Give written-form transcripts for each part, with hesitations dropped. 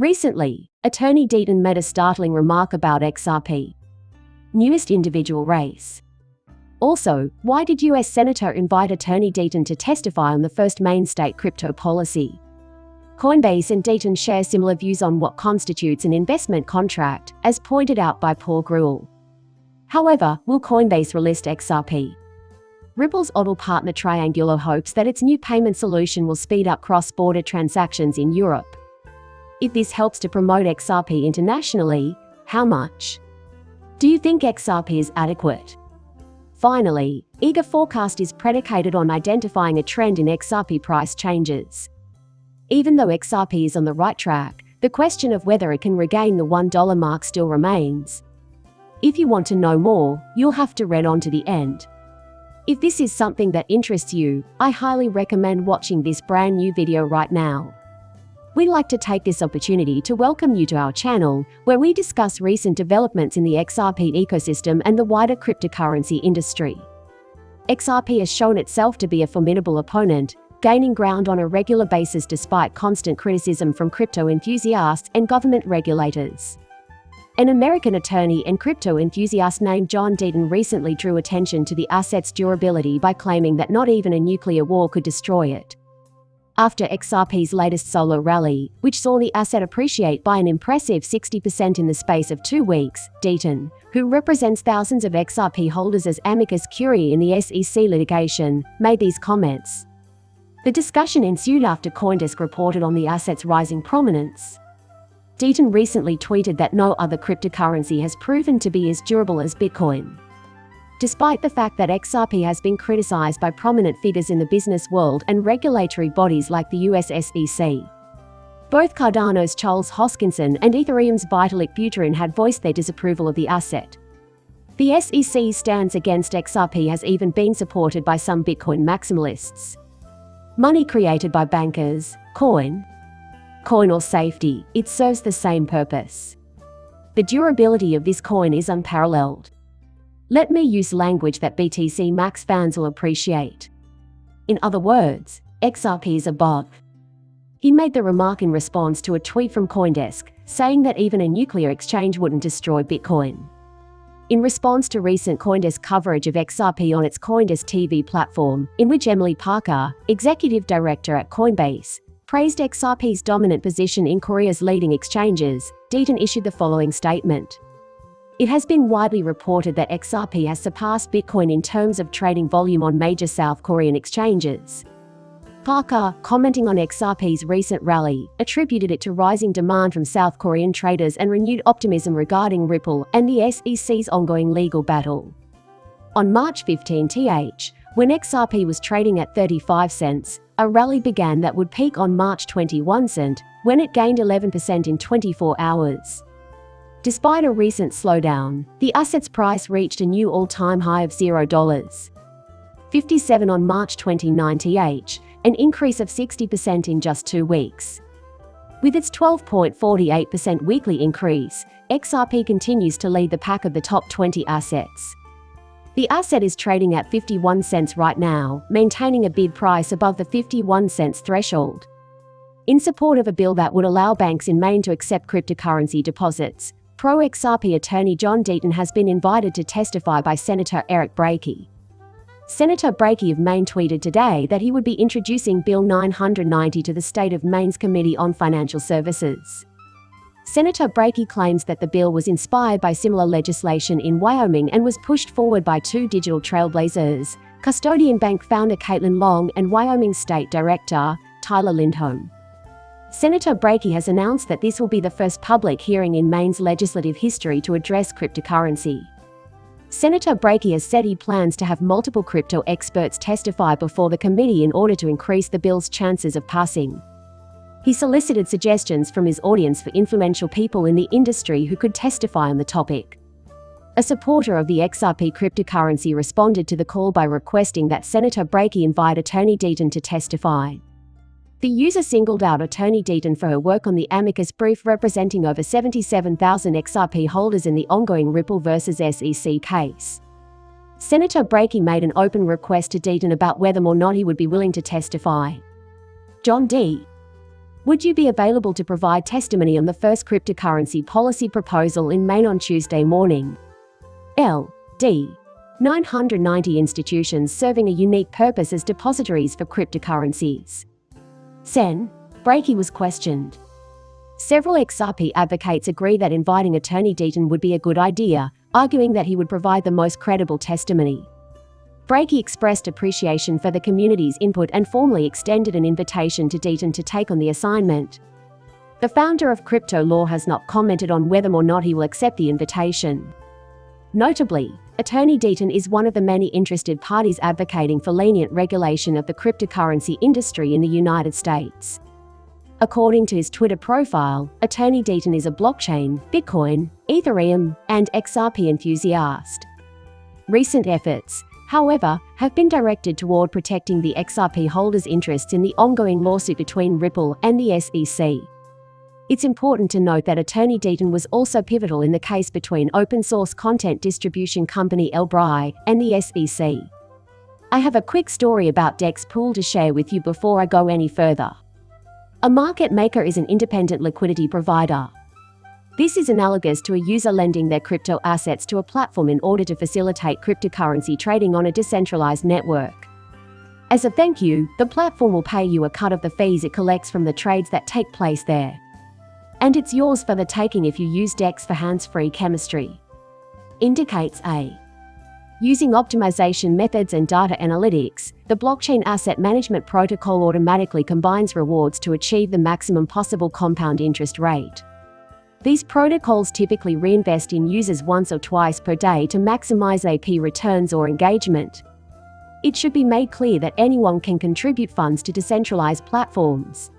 Recently, Attorney Deaton made a startling remark about XRP. Newest individual race. Also, why did US Senator invite Attorney Deaton to testify on the first main state crypto policy? Coinbase and Deaton share similar views on what constitutes an investment contract, as pointed out by Paul Gruel. However, will Coinbase relist XRP? Ripple's Odell partner Triangular hopes that its new payment solution will speed up cross-border transactions in Europe. If this helps to promote XRP internationally, how much? Do you think XRP is adequate? Finally, eager forecast is predicated on identifying a trend in XRP price changes. Even though XRP is on the right track, the question of whether it can regain the $1 mark still remains. If you want to know more, you'll have to read on to the end. If this is something that interests you, I highly recommend watching this brand new video right now. We'd like to take this opportunity to welcome you to our channel, where we discuss recent developments in the XRP ecosystem and the wider cryptocurrency industry. XRP has shown itself to be a formidable opponent, gaining ground on a regular basis despite constant criticism from crypto enthusiasts and government regulators. An American attorney and crypto enthusiast named John Deaton recently drew attention to the asset's durability by claiming that not even a nuclear war could destroy it. After XRP's latest solo rally, which saw the asset appreciate by an impressive 60% in the space of 2 weeks, Deaton, who represents thousands of XRP holders as amicus curiae in the SEC litigation, made these comments. The discussion ensued after CoinDesk reported on the asset's rising prominence. Deaton recently tweeted that no other cryptocurrency has proven to be as durable as Bitcoin. Despite the fact that XRP has been criticized by prominent figures in the business world and regulatory bodies like the US SEC. Both Cardano's Charles Hoskinson and Ethereum's Vitalik Buterin had voiced their disapproval of the asset. The SEC's stance against XRP has even been supported by some Bitcoin maximalists. Money created by bankers, coin or safety, it serves the same purpose. The durability of this coin is unparalleled. Let me use language that BTC Max fans will appreciate. In other words, XRP is above. He made the remark in response to a tweet from CoinDesk, saying that even a nuclear exchange wouldn't destroy Bitcoin. In response to recent CoinDesk coverage of XRP on its CoinDesk TV platform, in which Emily Parker, executive director at Coinbase, praised XRP's dominant position in Korea's leading exchanges, Deaton issued the following statement. It has been widely reported that XRP has surpassed Bitcoin in terms of trading volume on major South Korean exchanges. Parker, commenting on XRP's recent rally, attributed it to rising demand from South Korean traders and renewed optimism regarding Ripple and the SEC's ongoing legal battle. On March 15th, when XRP was trading at 35 cents, a rally began that would peak on March 21st, when it gained 11% in 24 hours. Despite a recent slowdown, the asset's price reached a new all-time high of $0.57 on March 29th, an increase of 60% in just 2 weeks. With its 12.48% weekly increase, XRP continues to lead the pack of the top 20 assets. The asset is trading at 51 cents right now, maintaining a bid price above the 51 cents threshold. In support of a bill that would allow banks in Maine to accept cryptocurrency deposits, pro-XRP attorney John Deaton has been invited to testify by Senator Eric Brakey. Senator Brakey of Maine tweeted today that he would be introducing Bill 990 to the state of Maine's Committee on Financial Services. Senator Brakey claims that the bill was inspired by similar legislation in Wyoming and was pushed forward by 2 digital trailblazers, Custodian Bank founder Caitlin Long and Wyoming State Director Tyler Lindholm. Senator Brakey has announced that this will be the first public hearing in Maine's legislative history to address cryptocurrency. Senator Brakey has said he plans to have multiple crypto experts testify before the committee in order to increase the bill's chances of passing. He solicited suggestions from his audience for influential people in the industry who could testify on the topic. A supporter of the XRP cryptocurrency responded to the call by requesting that Senator Brakey invite Attorney Deaton to testify. The user singled out Attorney Deaton for her work on the amicus brief representing over 77,000 XRP holders in the ongoing Ripple vs. SEC case. Senator Brakey made an open request to Deaton about whether or not he would be willing to testify. John D. Would you be available to provide testimony on the first cryptocurrency policy proposal in Maine on Tuesday morning? L.D. 990 institutions serving a unique purpose as depositories for cryptocurrencies. Sen. Breaky was questioned. Several XRP advocates agree that inviting Attorney Deaton would be a good idea, arguing that he would provide the most credible testimony. Breaky expressed appreciation for the community's input and formally extended an invitation to Deaton to take on the assignment. The founder of Crypto Law has not commented on whether or not he will accept the invitation. Notably, Attorney Deaton is one of the many interested parties advocating for lenient regulation of the cryptocurrency industry in the United States. According to his Twitter profile, Attorney Deaton is a blockchain, Bitcoin, Ethereum, and XRP enthusiast. Recent efforts, however, have been directed toward protecting the XRP holders' interests in the ongoing lawsuit between Ripple and the SEC. It's important to note that Attorney Deaton was also pivotal in the case between open-source content distribution company Elbri and the SEC. I have a quick story about DEX Pool to share with you before I go any further. A market maker is an independent liquidity provider. This is analogous to a user lending their crypto assets to a platform in order to facilitate cryptocurrency trading on a decentralized network. As a thank you, the platform will pay you a cut of the fees it collects from the trades that take place there. And it's yours for the taking if you use DEX for hands-free chemistry. Indicates A. Using optimization methods and data analytics, the blockchain asset management protocol automatically combines rewards to achieve the maximum possible compound interest rate. These protocols typically reinvest in users once or twice per day to maximize AP returns or engagement. It should be made clear that anyone can contribute funds to decentralized platforms,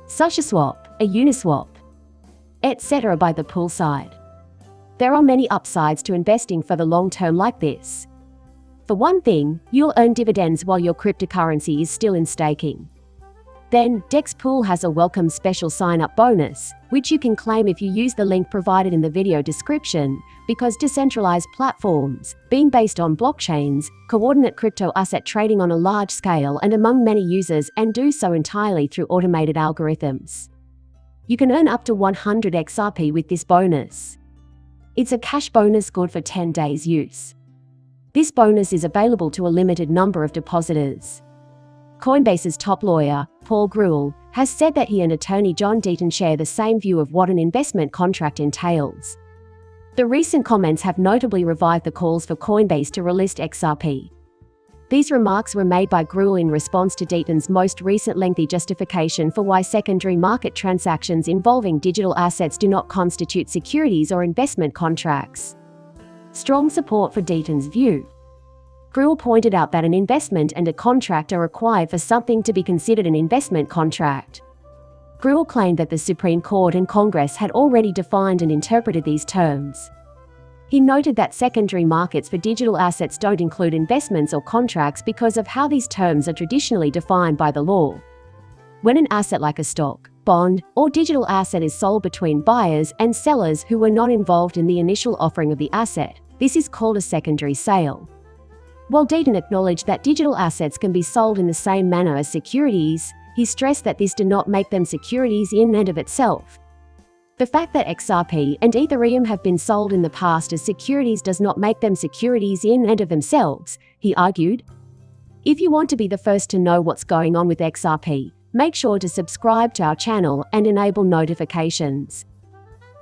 such as Swap, a Uniswap, etc. by the pool side. There are many upsides to investing for the long term like this. For one thing, you'll earn dividends while your cryptocurrency is still in staking. Then, DEX Pool has a welcome special sign-up bonus, which you can claim if you use the link provided in the video description, because decentralized platforms, being based on blockchains, coordinate crypto asset trading on a large scale and among many users and do so entirely through automated algorithms. You can earn up to 100 XRP with this bonus. It's a cash bonus good for 10 days use. This bonus is available to a limited number of depositors. Coinbase's top lawyer, Paul Grewal, has said that he and attorney John Deaton share the same view of what an investment contract entails. The recent comments have notably revived the calls for Coinbase to relist XRP. These remarks were made by Grewal in response to Deaton's most recent lengthy justification for why secondary market transactions involving digital assets do not constitute securities or investment contracts. Strong support for Deaton's view. Grewal pointed out that an investment and a contract are required for something to be considered an investment contract. Grewal claimed that the Supreme Court and Congress had already defined and interpreted these terms. He noted that secondary markets for digital assets don't include investments or contracts because of how these terms are traditionally defined by the law. When an asset like a stock, bond, or digital asset is sold between buyers and sellers who were not involved in the initial offering of the asset, this is called a secondary sale. While Deaton acknowledged that digital assets can be sold in the same manner as securities, he stressed that this did not make them securities in and of itself. The fact that XRP and Ethereum have been sold in the past as securities does not make them securities in and of themselves, he argued. If you want to be the first to know what's going on with XRP, make sure to subscribe to our channel and enable notifications.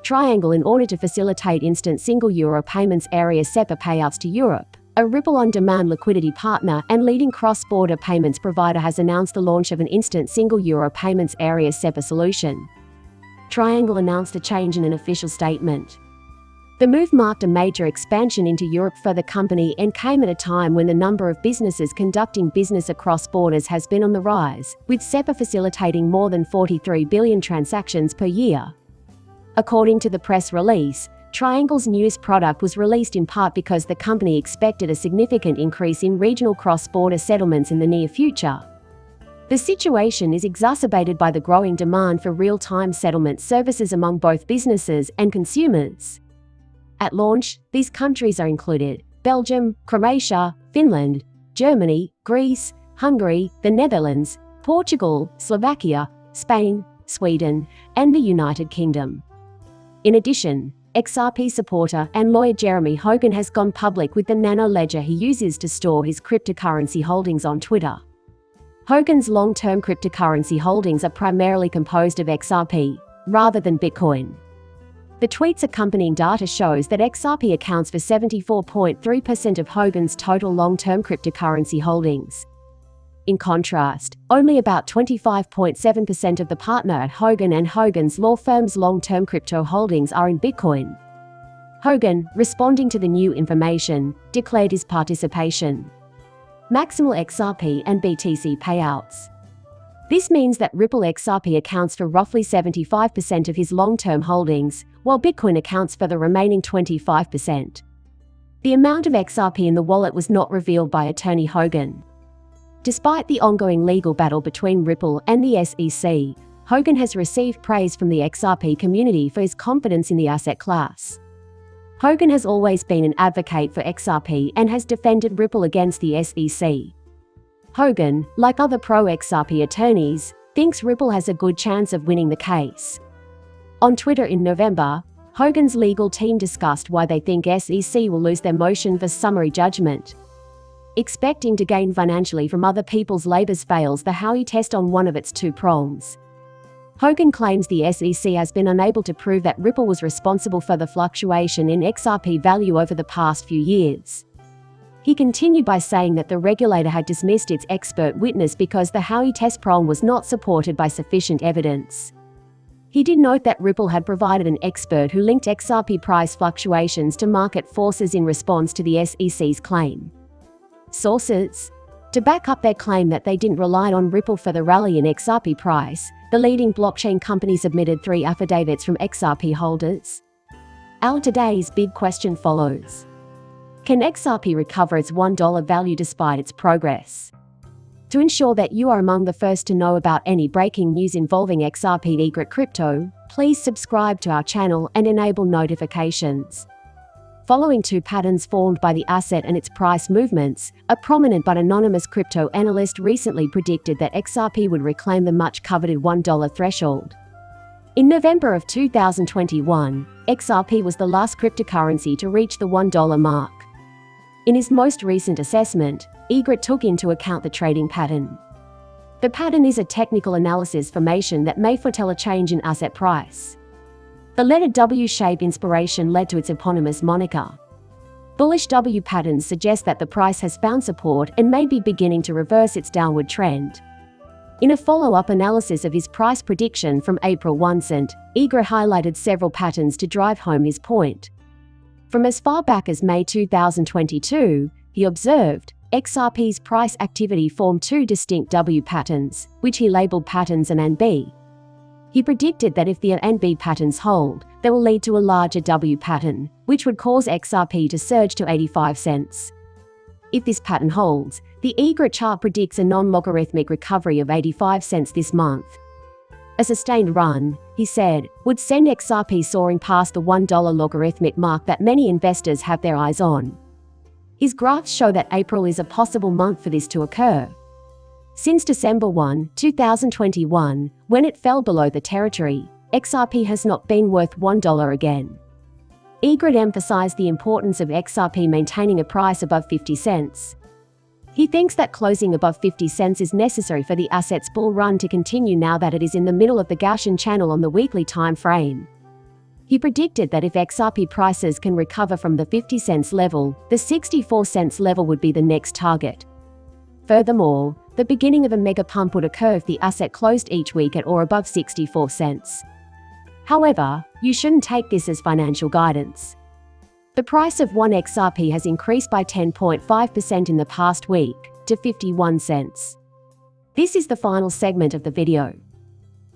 Triangle in order to facilitate instant single euro payments area SEPA payouts to Europe. A Ripple on-demand liquidity partner and leading cross-border payments provider has announced the launch of an instant single euro payments area SEPA solution. Triangle announced the change in an official statement. The move marked a major expansion into Europe for the company and came at a time when the number of businesses conducting business across borders has been on the rise, with SEPA facilitating more than 43 billion transactions per year. According to the press release, Triangle's newest product was released in part because the company expected a significant increase in regional cross-border settlements in the near future. The situation is exacerbated by the growing demand for real-time settlement services among both businesses and consumers. At launch, these countries are included: Belgium, Croatia, Finland, Germany, Greece, Hungary, the Netherlands, Portugal, Slovakia, Spain, Sweden, and the United Kingdom. In addition, XRP supporter and lawyer Jeremy Hogan has gone public with the nano ledger he uses to store his cryptocurrency holdings on Twitter. Hogan's long-term cryptocurrency holdings are primarily composed of XRP, rather than Bitcoin. The tweet's accompanying data shows that XRP accounts for 74.3% of Hogan's total long-term cryptocurrency holdings. In contrast, only about 25.7% of the partner at Hogan and Hogan's law firm's long-term crypto holdings are in Bitcoin. Hogan, responding to the new information, declared his participation. Maximal XRP and BTC payouts. This means that Ripple XRP accounts for roughly 75% of his long-term holdings, while Bitcoin accounts for the remaining 25%. The amount of XRP in the wallet was not revealed by attorney Hogan. Despite the ongoing legal battle between Ripple and the SEC, Hogan has received praise from the XRP community for his confidence in the asset class. Hogan has always been an advocate for XRP and has defended Ripple against the SEC. Hogan, like other pro-XRP attorneys, thinks Ripple has a good chance of winning the case. On Twitter in November, Hogan's legal team discussed why they think SEC will lose their motion for summary judgment. Expecting to gain financially from other people's labors fails the Howey test on one of its two prongs. Hogan claims the SEC has been unable to prove that Ripple was responsible for the fluctuation in XRP value over the past few years. He continued by saying that the regulator had dismissed its expert witness because the Howey test prong was not supported by sufficient evidence. He did note that Ripple had provided an expert who linked XRP price fluctuations to market forces in response to the SEC's claim. Sources. To back up their claim that they didn't rely on Ripple for the rally in XRP price, the leading blockchain company submitted 3 affidavits from XRP holders. Our today's big question follows. Can XRP recover its $1 value despite its progress? To ensure that you are among the first to know about any breaking news involving XRP Egret Crypto, please subscribe to our channel and enable notifications. Following 2 patterns formed by the asset and its price movements, a prominent but anonymous crypto analyst recently predicted that XRP would reclaim the much-coveted $1 threshold. In November of 2021, XRP was the last cryptocurrency to reach the $1 mark. In his most recent assessment, Egret took into account the trading pattern. The pattern is a technical analysis formation that may foretell a change in asset price. The letter W shape inspiration led to its eponymous moniker. Bullish W patterns suggest that the price has found support and may be beginning to reverse its downward trend. In a follow-up analysis of his price prediction from April 1, Egret highlighted several patterns to drive home his point. From as far back as May 2022, he observed, XRP's price activity formed 2 distinct W patterns, which he labeled patterns A and B. He predicted that if the A and B patterns hold, they will lead to a larger W pattern, which would cause XRP to surge to 85 cents. If this pattern holds, the Egret chart predicts a non-logarithmic recovery of 85 cents this month. A sustained run, he said, would send XRP soaring past the $1 logarithmic mark that many investors have their eyes on. His graphs show that April is a possible month for this to occur. Since December 1, 2021, when it fell below the territory, XRP has not been worth $1 again. Egret emphasized the importance of XRP maintaining a price above 50 cents. He thinks that closing above 50 cents is necessary for the asset's bull run to continue now that it is in the middle of the Gaussian channel on the weekly time frame. He predicted that if XRP prices can recover from the 50 cents level, the 64 cents level would be the next target. Furthermore, the beginning of a mega pump would occur if the asset closed each week at or above 64 cents. However, you shouldn't take this as financial guidance. The price of 1 XRP has increased by 10.5% in the past week, to 51 cents. This is the final segment of the video.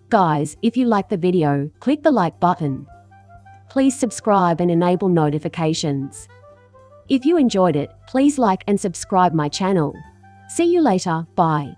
Guys, if you like the video, click the like button. Please subscribe and enable notifications. If you enjoyed it, please like and subscribe my channel. See you later, bye.